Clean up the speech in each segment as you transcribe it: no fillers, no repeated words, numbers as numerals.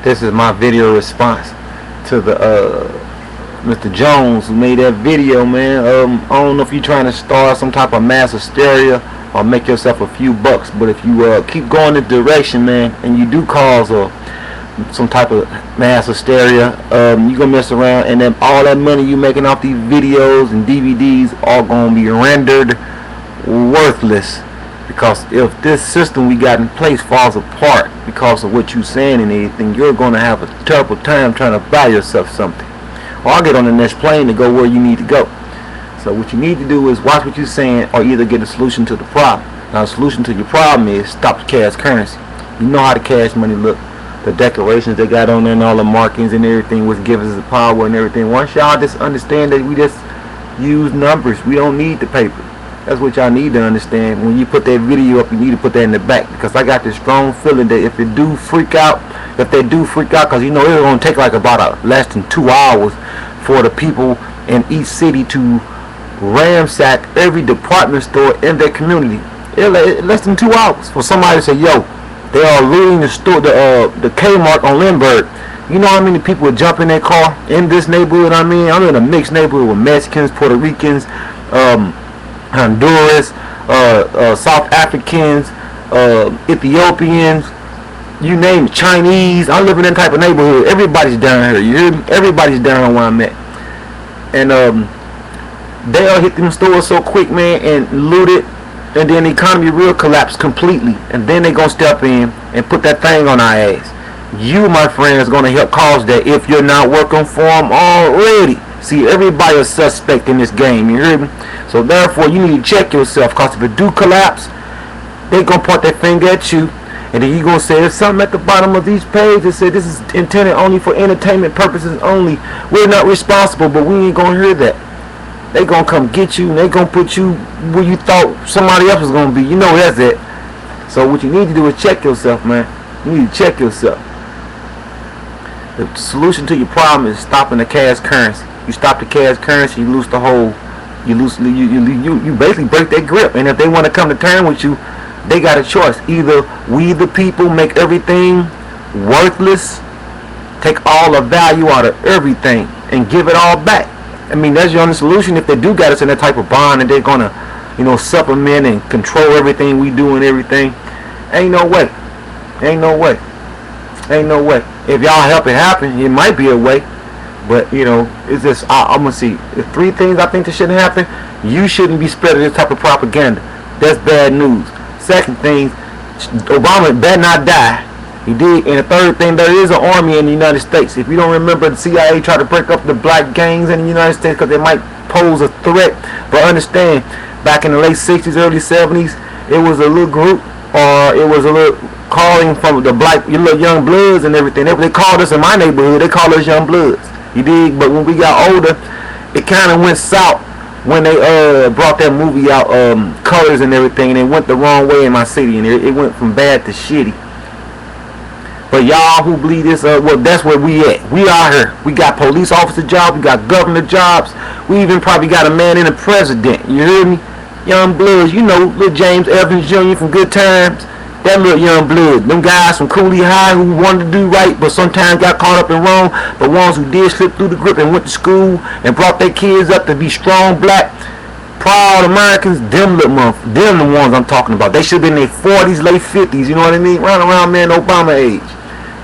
This is my video response to the Mr. Jones who made that video, man. I don't know if you're trying to start some type of mass hysteria or make yourself a few bucks, but if you keep going this direction, man, and you do cause some type of mass hysteria, you're gonna mess around, and then all that money you making off these videos and DVDs all gonna be rendered worthless. Because if this system we got in place falls apart because of what you saying and anything, you're gonna have a terrible time trying to buy yourself something. Or I'll get on the next plane to go where you need to go. So what you need to do is watch what you're saying, or either get a solution to the problem. Now the solution to your problem is stop the cash currency. You know how the cash money look. The decorations they got on there and all the markings and everything, which gives us the power and everything. Once y'all just understand that we just use numbers, we don't need the paper. That's what y'all need to understand. When you put that video up, you need to put that in the back, because I got this strong feeling that if they do freak out, because you know it's going to take like about less than 2 hours for the people in each city to ransack every department store in their community. Less than 2 hours for somebody to say, yo, they are looting the store, the Kmart on Lindbergh. You know how many people would jump in their car in this neighborhood? I mean, I'm in a mixed neighborhood with Mexicans, Puerto Ricans, Honduras, South Africans, Ethiopians, you name it, Chinese. I live in that type of neighborhood. Everybody's down here. You hear me? Everybody's down here where I'm at. And they'll hit them stores so quick, man, and loot it, and then the economy will collapse completely. And then they gonna step in and put that thing on our ass. You, my friend, is gonna help cause that if you're not working for them already. See, everybody is suspect in this game, you hear me? So therefore, you need to check yourself, because if it do collapse, they gonna point their finger at you, and then you gonna say, there's something at the bottom of these pages that said this is intended only for entertainment purposes only. We're not responsible, but we ain't gonna hear that. They gonna come get you, and they gonna put you where you thought somebody else was gonna be. You know that's it. So what you need to do is check yourself, man. You need to check yourself. The solution to your problem is stopping the cash currency. You stop the cash currency, you lose the whole. You basically break their grip. And if they want to come to terms with you, they got a choice. Either we the people make everything worthless, take all the value out of everything, and give it all back. I mean, that's your only solution. If they do got us in that type of bond and they're gonna, supplement and control everything we do and everything, ain't no way. Ain't no way. Ain't no way. If y'all help it happen, it might be a way. But it's just I'm gonna see. The 3 things I think that shouldn't happen. You shouldn't be spreading this type of propaganda. That's bad news. Second thing, Obama better not die. He did. And the third thing, there is an army in the United States. If you don't remember, the CIA tried to break up the black gangs in the United States because they might pose a threat. But understand, back in the late 60s, early 70s, it was a little group, or it was a little calling from the black, little young bloods and everything. They called us in my neighborhood. They called us young bloods. You dig? But when we got older, it kind of went south when they brought that movie out, Colors and everything, and it went the wrong way in my city, and it went from bad to shitty. But y'all who believe this, well, that's where we at. We are here. We got police officer jobs. We got governor jobs. We even probably got a man in the president. You hear me? Young bloods. You know, little James Evans Jr. from Good Times. That little young blood. Them guys from Cooley High who wanted to do right, but sometimes got caught up in wrong. But ones who did slip through the grip and went to school and brought their kids up to be strong, black, proud Americans. Them the ones I'm talking about. They should have been in their 40s, late 50s. You know what I mean? Running around, man, Obama age.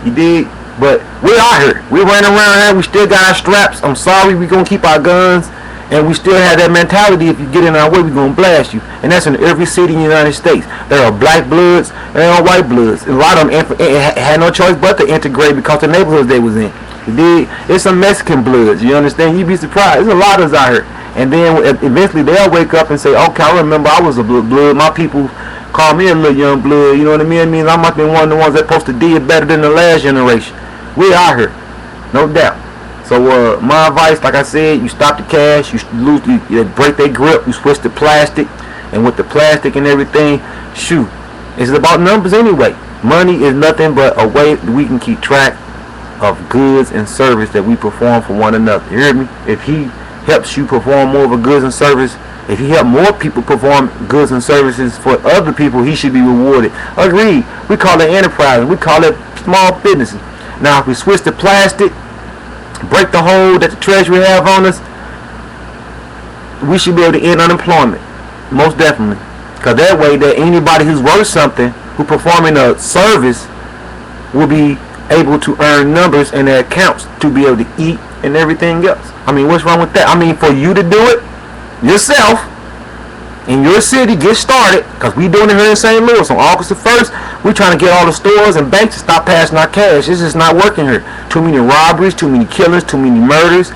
You dig? But we are here. We running around here. We still got our straps. I'm sorry. We gonna keep our guns. And we still have that mentality, if you get in our way, we're going to blast you. And that's in every city in the United States. There are black bloods and there are white bloods. And a lot of them had no choice but to integrate because the neighborhoods they was in. You dig? It's some Mexican bloods. You understand? You'd be surprised. There's a lot of us out here. And then eventually they'll wake up and say, okay, I remember I was a blood. My people call me a little young blood. You know what I mean? It means I must be one of the ones that supposed to did better than the last generation. We out here. No doubt. So my advice, like I said, you stop the cash, you break their grip, you switch to plastic, and with the plastic and everything, shoot, it's about numbers anyway. Money is nothing but a way we can keep track of goods and service that we perform for one another. You hear me? If he helps you perform more of a goods and service, if he help more people perform goods and services for other people, he should be rewarded. Agreed. We call it enterprise. We call it small businesses. Now, if we switch to plastic, break the hold that the Treasury have on us, we should be able to end unemployment. Most definitely. Because that way, that anybody who's worth something, who performing a service, will be able to earn numbers in their accounts to be able to eat and everything else. I mean, what's wrong with that? I mean, for you to do it yourself in your city, get started, because we doing it here in St. Louis on August the 1st. We're trying to get all the stores and banks to stop passing our cash. This is not working here. Too many robberies, too many killings, too many murders,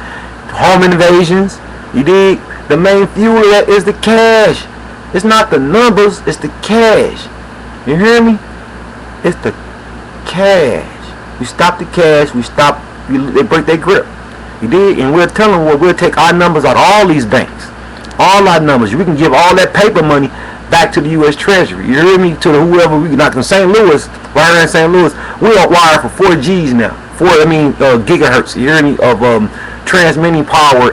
home invasions. You dig? The main fuel of that is the cash. It's not the numbers, it's the cash. You hear me? It's the cash. We stop the cash, they break their grip. You dig? And we'll tell them, well, we'll take our numbers out of all these banks. All our numbers. We can give all that paper money back to the U.S. Treasury. You hear me? To whoever we not in St. Louis, right here in St. Louis, we are wired for 4 Gs now. Gigahertz. You hear me? Of transmitting power,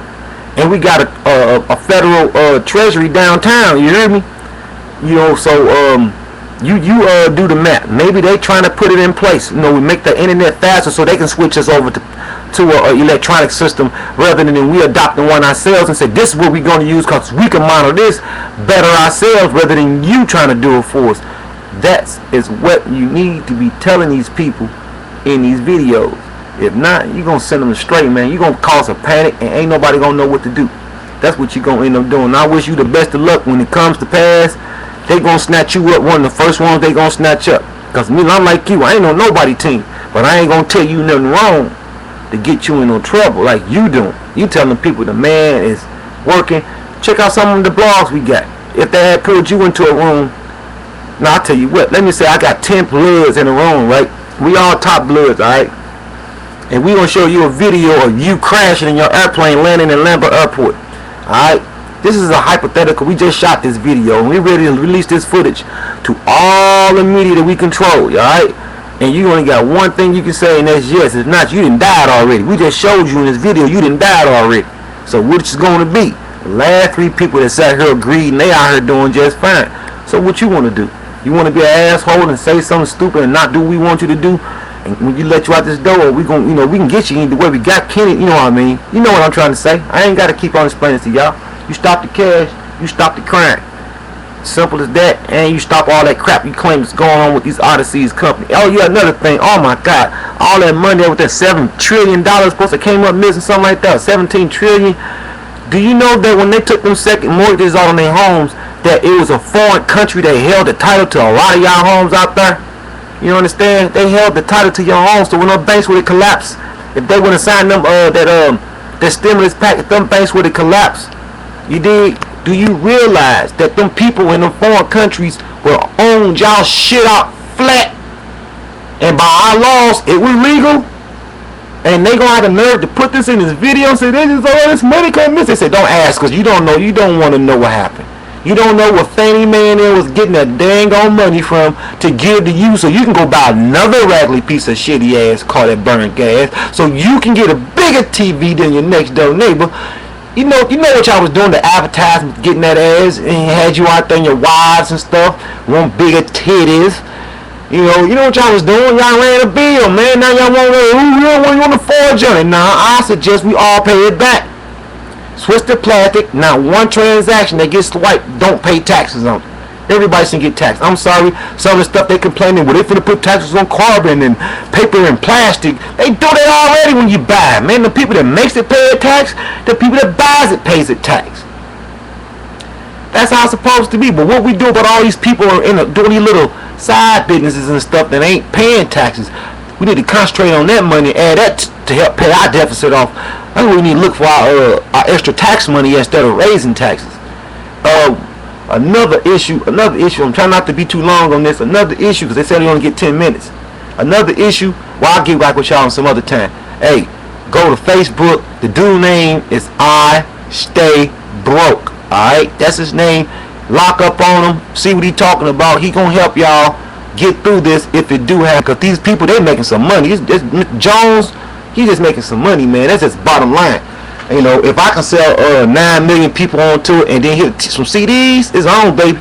and we got a federal Treasury downtown. You hear me? You know, so you do the math. Maybe they trying to put it in place. You know, we make the internet faster so they can switch us over to an electronic system rather than we adopting one ourselves and say this is what we're going to use because we can monitor this better ourselves rather than you trying to do it for us. That is what you need to be telling these people in these videos. If not, you're going to send them astray, man. You're going to cause a panic and ain't nobody going to know what to do. That's what you're going to end up doing. I wish you the best of luck when it comes to pass. They going to snatch you up. One of the first ones they going to snatch up. Because me, I'm like you. I ain't on nobody team. But I ain't going to tell you nothing wrong to get you in no trouble like you doing. You telling people the man is working. Check out some of the blogs we got. If they had pulled you into a room, now I'll tell you what, let me say I got 10 bloods in the room, right? We all top bloods, alright? And we gonna show you a video of you crashing in your airplane landing in Lambert Airport. Alright? This is a hypothetical. We just shot this video and we ready to release this footage to all the media that we control, alright? And you only got one thing you can say, and that's yes. If not, you done died already. We just showed you in this video you done died already. So which is going to be? The last 3 people that sat here agreed and they out here doing just fine. So what you want to do? You want to be an asshole and say something stupid and not do what we want you to do? And when you let you out this door, we gon' we can get you either way. We got Kenny, you know what I mean? You know what I'm trying to say. I ain't got to keep on explaining to y'all. You stop the cash, you stop the crime. Simple as that, and you stop all that crap you claim is going on with these Odysseys company. Oh yeah, another thing. Oh my God, all that money with that $7 trillion supposed to came up missing, something like that. 17 trillion. Do you know that when they took them second mortgages out on their homes, that it was a foreign country that held the title to a lot of y'all homes out there? You understand? They held the title to your homes, so when them banks would collapse, if they would have signed them that stimulus package, them banks would have collapsed. You dig? Do you realize that them people in them foreign countries will own y'all shit out flat? And by our laws, it was legal. And they gonna have the nerve to put this in this video and say this is all this money coming missing. They say don't ask because you don't know. You don't want to know what happened. You don't know what Fannie Mae there was getting that dang on money from to give to you so you can go buy another raggedy piece of shitty ass car that burn gas so you can get a bigger TV than your next door neighbor. You know what y'all was doing, the advertisement, getting that ass, and had you out there and your wives and stuff, want bigger titties. You know what y'all was doing? Y'all ran a bill, man. Now y'all want to forge on it. Now I suggest we all pay it back. Switch to plastic. Now one transaction that gets swiped, don't pay taxes on it. Everybody should get taxed. I'm sorry, some of the stuff they complaining, well, they finna put taxes on carbon and paper and plastic. They do that already when you buy. Man, the people that makes it pay a tax, the people that buys it pays a tax. That's how it's supposed to be. But what we do about all these people are doing these little side businesses and stuff that ain't paying taxes. We need to concentrate on that money and add that to help pay our deficit off. That's what we need to look for our extra tax money instead of raising taxes. Another issue, I'm trying not to be too long on this, another issue, because they said we only get 10 minutes. Another issue, well, I'll get back with y'all some other time. Hey, go to Facebook, the dude name is Istaybroke, alright, that's his name. Lock up on him, see what he talking about. He gonna help y'all get through this if it do happen, because these people, they making some money. Mr. Jones, he just making some money, man. That's just bottom line. You know, if I can sell 9 million people onto it and then hit some CDs, it's on, baby.